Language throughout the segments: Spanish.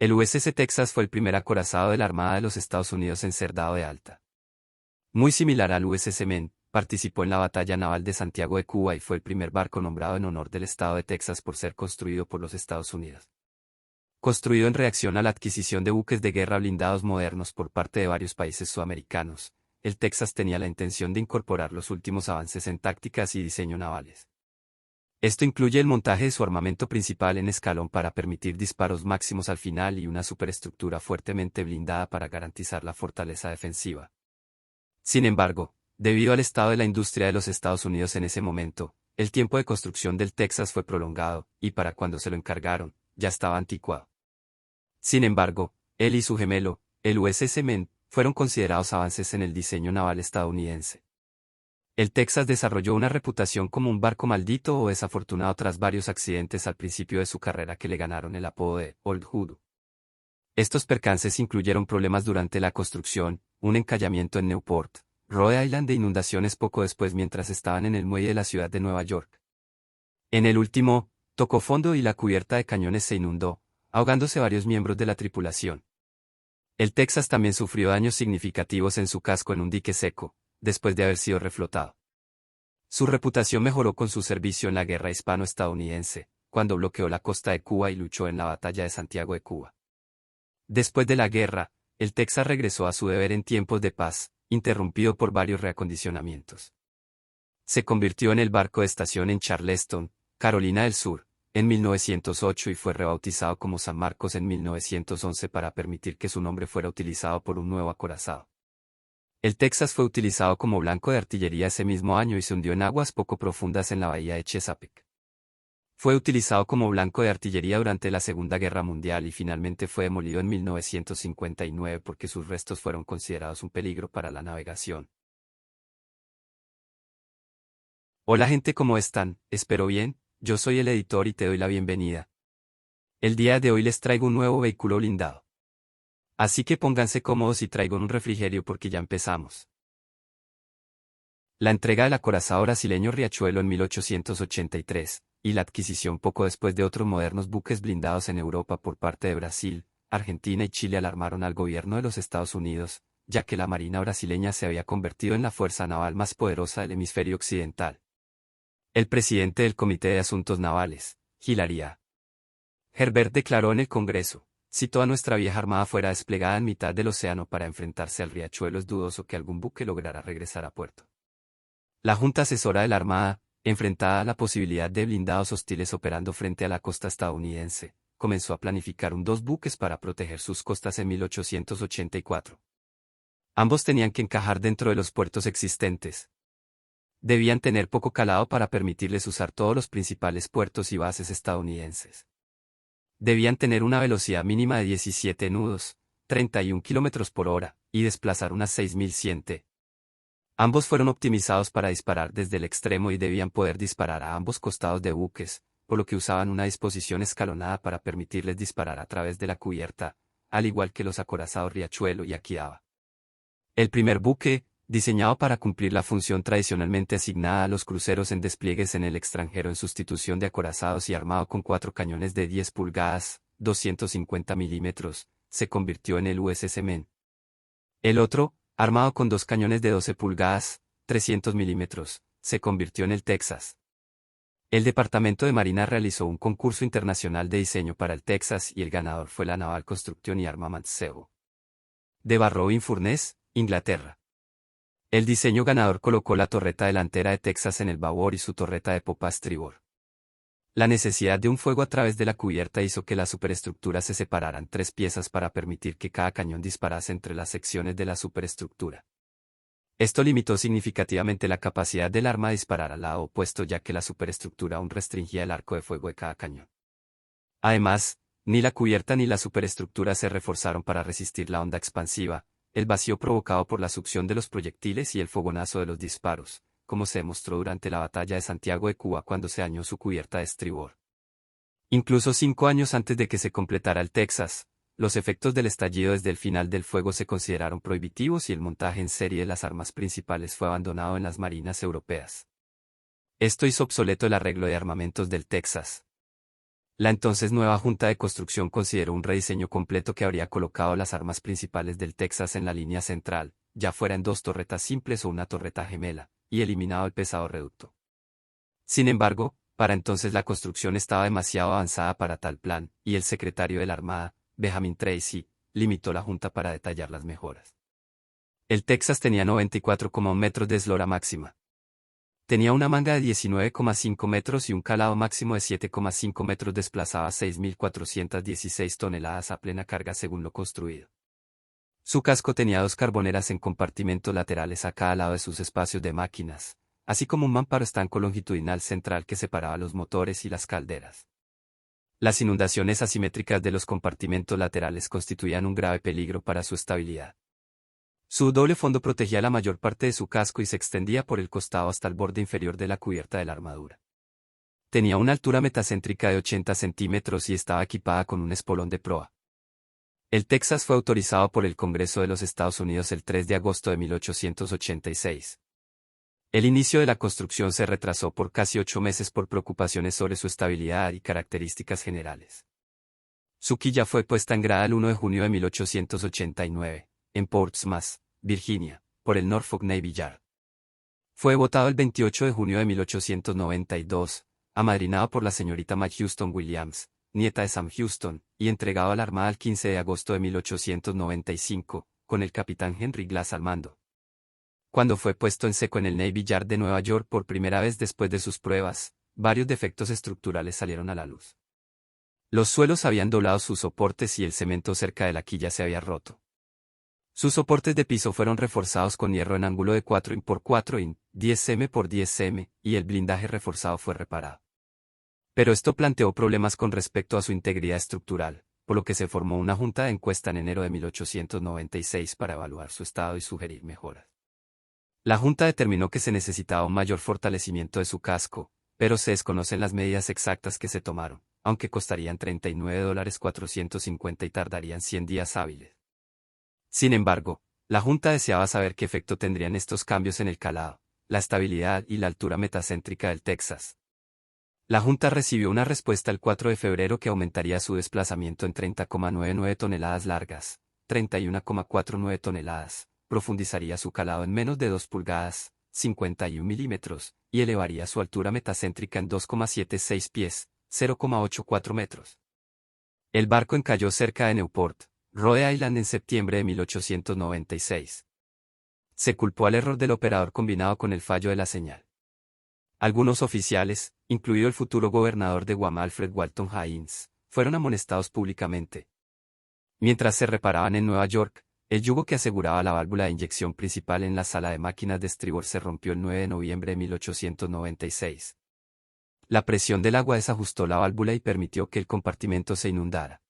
El USS Texas fue el primer acorazado de la Armada de los Estados Unidos en ser dado de alta. Muy similar al USS Maine, participó en la Batalla Naval de Santiago de Cuba y fue el primer barco nombrado en honor del estado de Texas por ser construido por los Estados Unidos. Construido en reacción a la adquisición de buques de guerra blindados modernos por parte de varios países sudamericanos, el Texas tenía la intención de incorporar los últimos avances en tácticas y diseño navales. Esto incluye el montaje de su armamento principal en escalón para permitir disparos máximos al final y una superestructura fuertemente blindada para garantizar la fortaleza defensiva. Sin embargo, debido al estado de la industria de los Estados Unidos en ese momento, el tiempo de construcción del Texas fue prolongado, y para cuando se lo encargaron, ya estaba anticuado. Sin embargo, él y su gemelo, el USS Maine, fueron considerados avances en el diseño naval estadounidense. El Texas desarrolló una reputación como un barco maldito o desafortunado tras varios accidentes al principio de su carrera que le ganaron el apodo de Old Hoodoo. Estos percances incluyeron problemas durante la construcción, un encallamiento en Newport, Rhode Island de inundaciones poco después mientras estaban en el muelle de la ciudad de Nueva York. En el último, tocó fondo y la cubierta de cañones se inundó, ahogándose varios miembros de la tripulación. El Texas también sufrió daños significativos en su casco en un dique seco, después de haber sido reflotado. Su reputación mejoró con su servicio en la guerra hispano-estadounidense, cuando bloqueó la costa de Cuba y luchó en la batalla de Santiago de Cuba. Después de la guerra, el Texas regresó a su deber en tiempos de paz, interrumpido por varios reacondicionamientos. Se convirtió en el barco de estación en Charleston, Carolina del Sur, en 1908 y fue rebautizado como San Marcos en 1911 para permitir que su nombre fuera utilizado por un nuevo acorazado. El Texas fue utilizado como blanco de artillería ese mismo año y se hundió en aguas poco profundas en la bahía de Chesapeake. Fue utilizado como blanco de artillería durante la Segunda Guerra Mundial y finalmente fue demolido en 1959 porque sus restos fueron considerados un peligro para la navegación. Hola gente, ¿cómo están? Espero bien, yo soy el editor y te doy la bienvenida. El día de hoy les traigo un nuevo vehículo blindado. Así que pónganse cómodos y traigo un refrigerio porque ya empezamos. La entrega del acorazado brasileño Riachuelo en 1883, y la adquisición poco después de otros modernos buques blindados en Europa por parte de Brasil, Argentina y Chile alarmaron al gobierno de los Estados Unidos, ya que la marina brasileña se había convertido en la fuerza naval más poderosa del hemisferio occidental. El presidente del Comité de Asuntos Navales, Hillary A. Herbert, declaró en el Congreso: si toda nuestra vieja armada fuera desplegada en mitad del océano para enfrentarse al Riachuelo, es dudoso que algún buque lograra regresar a puerto. La Junta Asesora de la Armada, enfrentada a la posibilidad de blindados hostiles operando frente a la costa estadounidense, comenzó a planificar dos buques para proteger sus costas en 1884. Ambos tenían que encajar dentro de los puertos existentes. Debían tener poco calado para permitirles usar todos los principales puertos y bases estadounidenses. Debían tener una velocidad mínima de 17 nudos, 31 km por hora, y desplazar unas 6.100 t. Ambos fueron optimizados para disparar desde el extremo y debían poder disparar a ambos costados de buques, por lo que usaban una disposición escalonada para permitirles disparar a través de la cubierta, al igual que los acorazados Riachuelo y Aquidava. El primer buque, diseñado para cumplir la función tradicionalmente asignada a los cruceros en despliegues en el extranjero en sustitución de acorazados y armado con 4 cañones de 10 pulgadas, 250 milímetros, se convirtió en el USS Maine. El otro, armado con 2 cañones de 12 pulgadas, 300 milímetros, se convirtió en el Texas. El Departamento de Marina realizó un concurso internacional de diseño para el Texas y el ganador fue la Naval Construction y Armaments Co. de Barrow-in-Furness, Inglaterra. El diseño ganador colocó la torreta delantera de Texas en el babor y su torreta de popa a estribor. La necesidad de un fuego a través de la cubierta hizo que la superestructura se separara en 3 piezas para permitir que cada cañón disparase entre las secciones de la superestructura. Esto limitó significativamente la capacidad del arma de disparar al lado opuesto, ya que la superestructura aún restringía el arco de fuego de cada cañón. Además, ni la cubierta ni la superestructura se reforzaron para resistir la onda expansiva, el vacío provocado por la succión de los proyectiles y el fogonazo de los disparos, como se demostró durante la batalla de Santiago de Cuba cuando se dañó su cubierta de estribor. Incluso 5 años antes de que se completara el Texas, los efectos del estallido desde el final del fuego se consideraron prohibitivos y el montaje en serie de las armas principales fue abandonado en las marinas europeas. Esto hizo obsoleto el arreglo de armamentos del Texas. La entonces nueva Junta de Construcción consideró un rediseño completo que habría colocado las armas principales del Texas en la línea central, ya fuera en dos torretas simples o una torreta gemela, y eliminado el pesado reducto. Sin embargo, para entonces la construcción estaba demasiado avanzada para tal plan, y el secretario de la Armada, Benjamin Tracy, limitó la Junta para detallar las mejoras. El Texas tenía 94,1 metros de eslora máxima. Tenía una manga de 19,5 metros y un calado máximo de 7,5 metros. Desplazaba 6.416 toneladas a plena carga según lo construido. Su casco tenía dos carboneras en compartimentos laterales a cada lado de sus espacios de máquinas, así como un mamparo estanco longitudinal central que separaba los motores y las calderas. Las inundaciones asimétricas de los compartimentos laterales constituían un grave peligro para su estabilidad. Su doble fondo protegía la mayor parte de su casco y se extendía por el costado hasta el borde inferior de la cubierta de la armadura. Tenía una altura metacéntrica de 80 centímetros y estaba equipada con un espolón de proa. El Texas fue autorizado por el Congreso de los Estados Unidos el 3 de agosto de 1886. El inicio de la construcción se retrasó por casi 8 meses por preocupaciones sobre su estabilidad y características generales. Su quilla fue puesta en grada el 1 de junio de 1889. En Portsmouth, Virginia, por el Norfolk Navy Yard. Fue votado el 28 de junio de 1892, amadrinado por la señorita May Houston Williams, nieta de Sam Houston, y entregado a la Armada el 15 de agosto de 1895, con el capitán Henry Glass al mando. Cuando fue puesto en seco en el Navy Yard de Nueva York por primera vez después de sus pruebas, varios defectos estructurales salieron a la luz. Los suelos habían doblado sus soportes y el cemento cerca de la quilla se había roto. Sus soportes de piso fueron reforzados con hierro en ángulo de 4 in por 4 in, 10 cm por 10 cm, y el blindaje reforzado fue reparado. Pero esto planteó problemas con respecto a su integridad estructural, por lo que se formó una junta de encuesta en enero de 1896 para evaluar su estado y sugerir mejoras. La junta determinó que se necesitaba un mayor fortalecimiento de su casco, pero se desconocen las medidas exactas que se tomaron, aunque costarían $39,450 y tardarían 100 días hábiles. Sin embargo, la Junta deseaba saber qué efecto tendrían estos cambios en el calado, la estabilidad y la altura metacéntrica del Texas. La Junta recibió una respuesta el 4 de febrero que aumentaría su desplazamiento en 30,99 toneladas largas, 31,49 toneladas, profundizaría su calado en menos de 2 pulgadas, 51 milímetros, y elevaría su altura metacéntrica en 2,76 pies, 0,84 metros. El barco encalló cerca de Newport, Rhode Island en septiembre de 1896. Se culpó al error del operador combinado con el fallo de la señal. Algunos oficiales, incluido el futuro gobernador de Guam Alfred Walton Haynes, fueron amonestados públicamente. Mientras se reparaban en Nueva York, el yugo que aseguraba la válvula de inyección principal en la sala de máquinas de estribor se rompió el 9 de noviembre de 1896. La presión del agua desajustó la válvula y permitió que el compartimento se inundara.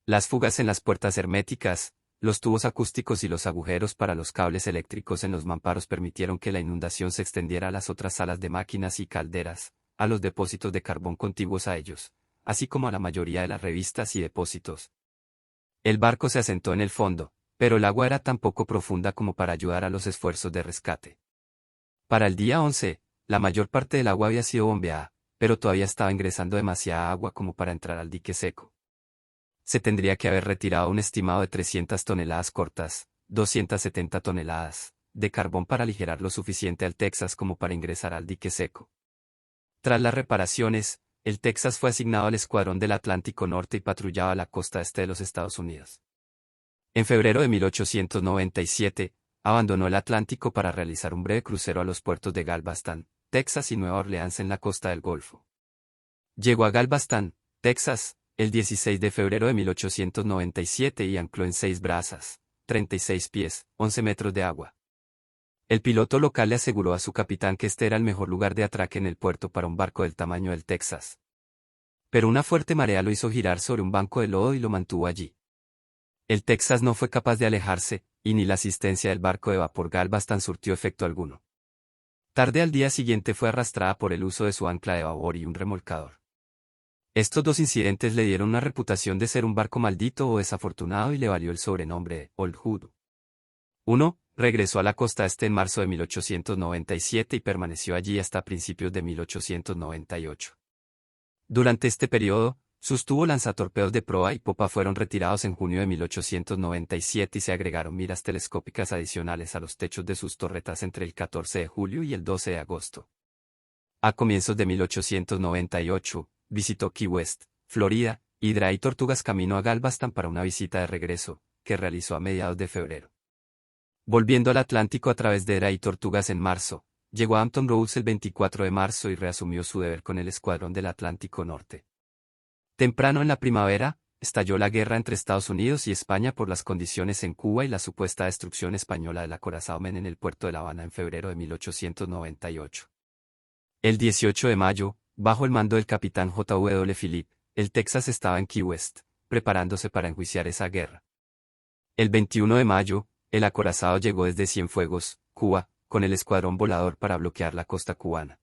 Las fugas en las puertas herméticas, los tubos acústicos y los agujeros para los cables eléctricos en los mamparos permitieron que la inundación se extendiera a las otras salas de máquinas y calderas, a los depósitos de carbón contiguos a ellos, así como a la mayoría de las revistas y depósitos. El barco se asentó en el fondo, pero el agua era tan poco profunda como para ayudar a los esfuerzos de rescate. Para el día 11, la mayor parte del agua había sido bombeada, pero todavía estaba ingresando demasiada agua como para entrar al dique seco. Se tendría que haber retirado un estimado de 300 toneladas cortas, 270 toneladas, de carbón para aligerar lo suficiente al Texas como para ingresar al dique seco. Tras las reparaciones, el Texas fue asignado al Escuadrón del Atlántico Norte y patrullaba la costa este de los Estados Unidos. En febrero de 1897, abandonó el Atlántico para realizar un breve crucero a los puertos de Galveston, Texas y Nueva Orleans en la costa del Golfo. Llegó a Galveston, Texas, el 16 de febrero de 1897 y ancló en 6 brazas, 36 pies, 11 metros de agua. El piloto local le aseguró a su capitán que este era el mejor lugar de atraque en el puerto para un barco del tamaño del Texas. Pero una fuerte marea lo hizo girar sobre un banco de lodo y lo mantuvo allí. El Texas no fue capaz de alejarse, y ni la asistencia del barco de vapor Galveston surtió efecto alguno. Tarde al día siguiente fue arrastrada por el uso de su ancla de babor y un remolcador. Estos dos incidentes le dieron una reputación de ser un barco maldito o desafortunado y le valió el sobrenombre de Old Hood. 1. Regresó a la costa este en marzo de 1897 y permaneció allí hasta principios de 1898. Durante este periodo, sus tubos lanzatorpedos de proa y popa fueron retirados en junio de 1897 y se agregaron miras telescópicas adicionales a los techos de sus torretas entre el 14 de julio y el 12 de agosto. A comienzos de 1898, visitó Key West, Florida, y traía tortugas camino a Galveston para una visita de regreso, que realizó a mediados de febrero. Volviendo al Atlántico a través de Dray Tortugas en marzo, llegó a Hampton Roads el 24 de marzo y reasumió su deber con el Escuadrón del Atlántico Norte. Temprano en la primavera, estalló la guerra entre Estados Unidos y España por las condiciones en Cuba y la supuesta destrucción española del acorazado Men en el puerto de La Habana en febrero de 1898. El 18 de mayo, bajo el mando del capitán J.W. Philip, el Texas estaba en Key West, preparándose para enjuiciar esa guerra. El 21 de mayo, el acorazado llegó desde Cienfuegos, Cuba, con el escuadrón volador para bloquear la costa cubana.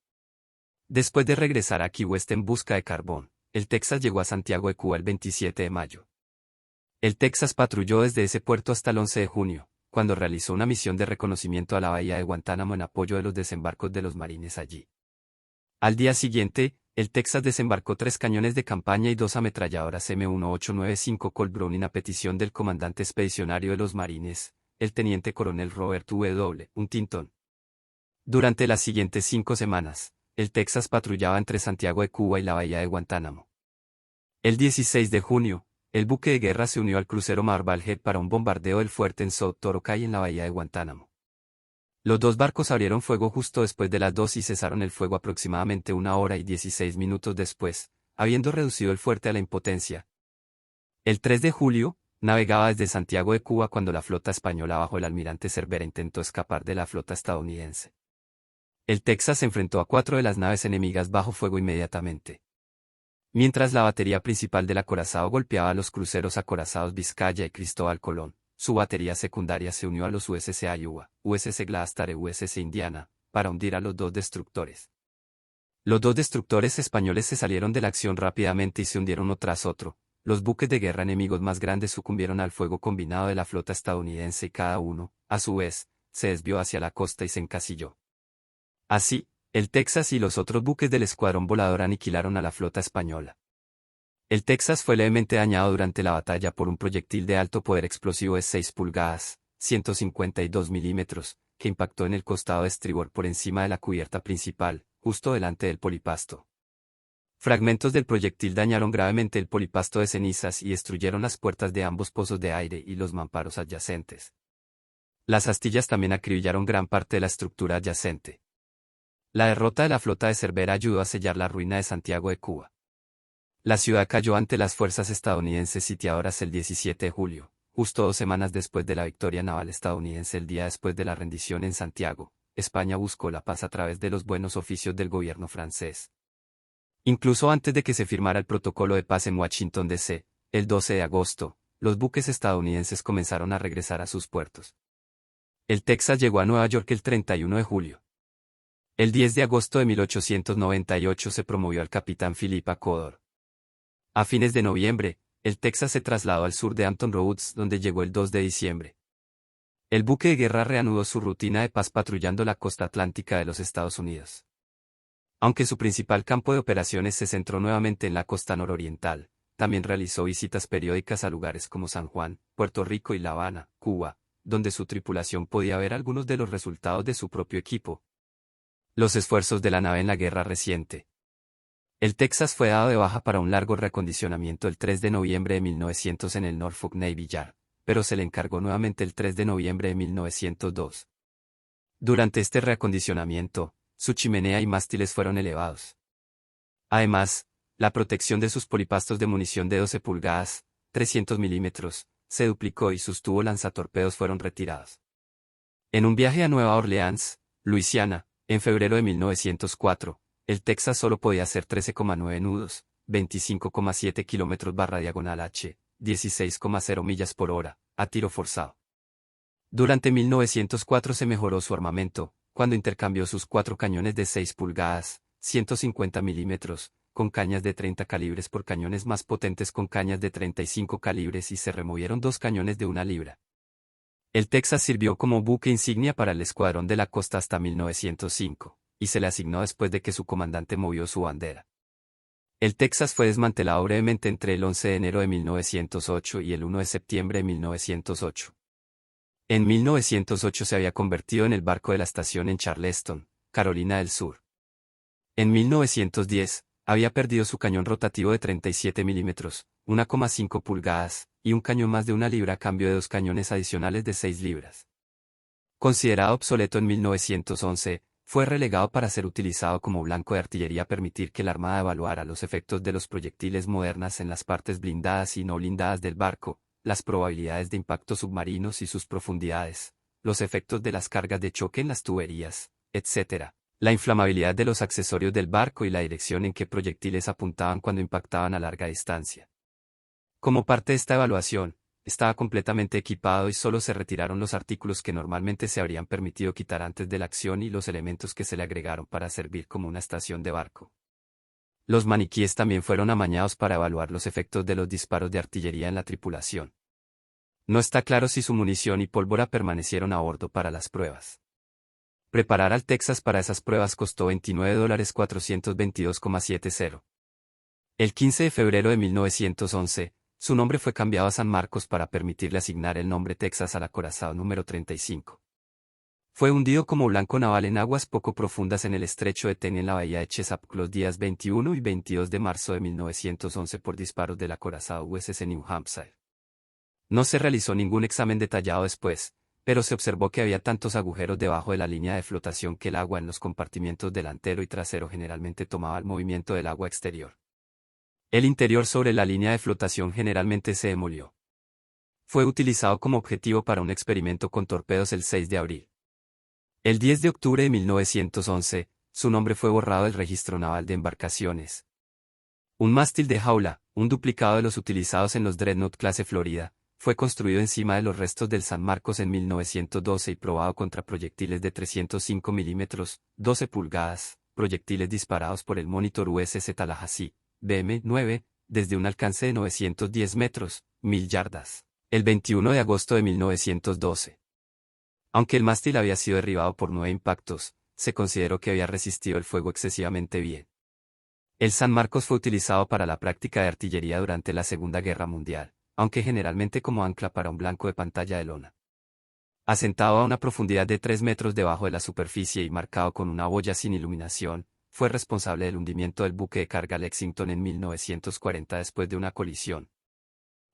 Después de regresar a Key West en busca de carbón, el Texas llegó a Santiago de Cuba el 27 de mayo. El Texas patrulló desde ese puerto hasta el 11 de junio, cuando realizó una misión de reconocimiento a la bahía de Guantánamo en apoyo de los desembarcos de los marines allí. Al día siguiente, el Texas desembarcó 3 cañones de campaña y 2 ametralladoras M1895 Colt Browning a petición del comandante expedicionario de los marines, el teniente coronel Robert W. Huntington. Durante las siguientes 5 semanas, el Texas patrullaba entre Santiago de Cuba y la bahía de Guantánamo. El 16 de junio, el buque de guerra se unió al crucero Marblehead para un bombardeo del fuerte en South Torocay en la bahía de Guantánamo. Los 2 barcos abrieron fuego justo después de las 2 y cesaron el fuego aproximadamente 1 hora y 16 minutos después, habiendo reducido el fuerte a la impotencia. El 3 de julio, navegaba desde Santiago de Cuba cuando la flota española bajo el almirante Cervera intentó escapar de la flota estadounidense. El Texas se enfrentó a 4 de las naves enemigas bajo fuego inmediatamente. Mientras la batería principal del acorazado golpeaba a los cruceros acorazados Vizcaya y Cristóbal Colón, su batería secundaria se unió a los USS Iowa, USS Gloucester y USS Indiana, para hundir a los 2 destructores. Los 2 destructores españoles se salieron de la acción rápidamente y se hundieron uno tras otro. Los buques de guerra enemigos más grandes sucumbieron al fuego combinado de la flota estadounidense y cada uno, a su vez, se desvió hacia la costa y se encasilló. Así, el Texas y los otros buques del escuadrón volador aniquilaron a la flota española. El Texas fue levemente dañado durante la batalla por un proyectil de alto poder explosivo de 6 pulgadas, 152 milímetros, que impactó en el costado de estribor por encima de la cubierta principal, justo delante del polipasto. Fragmentos del proyectil dañaron gravemente el polipasto de cenizas y destruyeron las puertas de ambos pozos de aire y los mamparos adyacentes. Las astillas también acribillaron gran parte de la estructura adyacente. La derrota de la flota de Cervera ayudó a sellar la ruina de Santiago de Cuba. La ciudad cayó ante las fuerzas estadounidenses sitiadoras el 17 de julio, justo 2 semanas después de la victoria naval estadounidense. El día después de la rendición en Santiago, España buscó la paz a través de los buenos oficios del gobierno francés. Incluso antes de que se firmara el protocolo de paz en Washington, D.C., el 12 de agosto, los buques estadounidenses comenzaron a regresar a sus puertos. El Texas llegó a Nueva York el 31 de julio. El 10 de agosto de 1898 se promovió al capitán Philip A. Codor. A fines de noviembre, el Texas se trasladó al sur de Hampton Roads, donde llegó el 2 de diciembre. El buque de guerra reanudó su rutina de paz patrullando la costa atlántica de los Estados Unidos. Aunque su principal campo de operaciones se centró nuevamente en la costa nororiental, también realizó visitas periódicas a lugares como San Juan, Puerto Rico y La Habana, Cuba, donde su tripulación podía ver algunos de los resultados de su propio equipo. Los esfuerzos de la nave en la guerra reciente. El Texas fue dado de baja para un largo reacondicionamiento el 3 de noviembre de 1900 en el Norfolk Navy Yard, pero se le encargó nuevamente el 3 de noviembre de 1902. Durante este reacondicionamiento, su chimenea y mástiles fueron elevados. Además, la protección de sus polipastos de munición de 12 pulgadas, 300 milímetros, se duplicó y sus tubos lanzatorpedos fueron retirados. En un viaje a Nueva Orleans, Luisiana, en febrero de 1904, el Texas solo podía hacer 13,9 nudos, 25,7 kilómetros /diagonal h, 16,0 millas por hora, a tiro forzado. Durante 1904 se mejoró su armamento, cuando intercambió sus 4 cañones de 6 pulgadas, 150 milímetros, con cañas de 30 calibres por cañones más potentes con cañas de 35 calibres y se removieron 2 cañones de 1 libra. El Texas sirvió como buque insignia para el Escuadrón de la Costa hasta 1905, y se le asignó después de que su comandante movió su bandera. El Texas fue desmantelado brevemente entre el 11 de enero de 1908 y el 1 de septiembre de 1908. En 1908 se había convertido en el barco de la estación en Charleston, Carolina del Sur. En 1910, había perdido su cañón rotativo de 37 milímetros, 1,5 pulgadas, y un cañón más de 1 libra a cambio de 2 cañones adicionales de 6 libras. Considerado obsoleto en 1911, fue relegado para ser utilizado como blanco de artillería, permitir que la Armada evaluara los efectos de los proyectiles modernas en las partes blindadas y no blindadas del barco, las probabilidades de impacto submarinos y sus profundidades, los efectos de las cargas de choque en las tuberías, etc., la inflamabilidad de los accesorios del barco y la dirección en que proyectiles apuntaban cuando impactaban a larga distancia. Como parte de esta evaluación, estaba completamente equipado y solo se retiraron los artículos que normalmente se habrían permitido quitar antes de la acción y los elementos que se le agregaron para servir como una estación de barco. Los maniquíes también fueron amañados para evaluar los efectos de los disparos de artillería en la tripulación. No está claro si su munición y pólvora permanecieron a bordo para las pruebas. Preparar al Texas para esas pruebas costó $29,422,70. El 15 de febrero de 1911, su nombre fue cambiado a San Marcos para permitirle asignar el nombre Texas al acorazado número 35. Fue hundido como blanco naval en aguas poco profundas en el estrecho de Tenney en la bahía de Chesapeake los días 21 y 22 de marzo de 1911 por disparos del acorazado USS New Hampshire. No se realizó ningún examen detallado después, pero se observó que había tantos agujeros debajo de la línea de flotación que el agua en los compartimientos delantero y trasero generalmente tomaba el movimiento del agua exterior. El interior sobre la línea de flotación generalmente se demolió. Fue utilizado como objetivo para un experimento con torpedos el 6 de abril. El 10 de octubre de 1911, su nombre fue borrado del registro naval de embarcaciones. Un mástil de jaula, un duplicado de los utilizados en los Dreadnought clase Florida, fue construido encima de los restos del San Marcos en 1912 y probado contra proyectiles de 305 milímetros, 12 pulgadas, proyectiles disparados por el Monitor USS Tallahassee, BM-9, desde un alcance de 910 metros, 1000 yardas, el 21 de agosto de 1912. Aunque el mástil había sido derribado por 9 impactos, se consideró que había resistido el fuego excesivamente bien. El San Marcos fue utilizado para la práctica de artillería durante la Segunda Guerra Mundial, aunque generalmente como ancla para un blanco de pantalla de lona. Asentado a una profundidad de 3 metros debajo de la superficie y marcado con una boya sin iluminación, fue responsable del hundimiento del buque de carga Lexington en 1940 después de una colisión.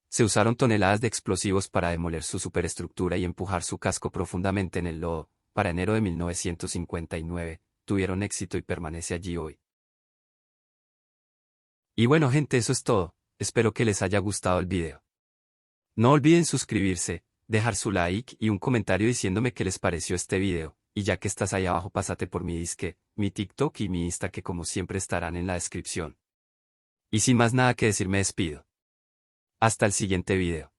Se usaron toneladas de explosivos para demoler su superestructura y empujar su casco profundamente en el lodo. Para enero de 1959, tuvieron éxito y permanece allí hoy. Y bueno gente, eso es todo, espero que les haya gustado el video. No olviden suscribirse, dejar su like y un comentario diciéndome qué les pareció este video, y ya que estás ahí abajo pásate por mi disque, mi TikTok y mi Insta que como siempre estarán en la descripción. Y sin más nada que decir me despido. Hasta el siguiente video.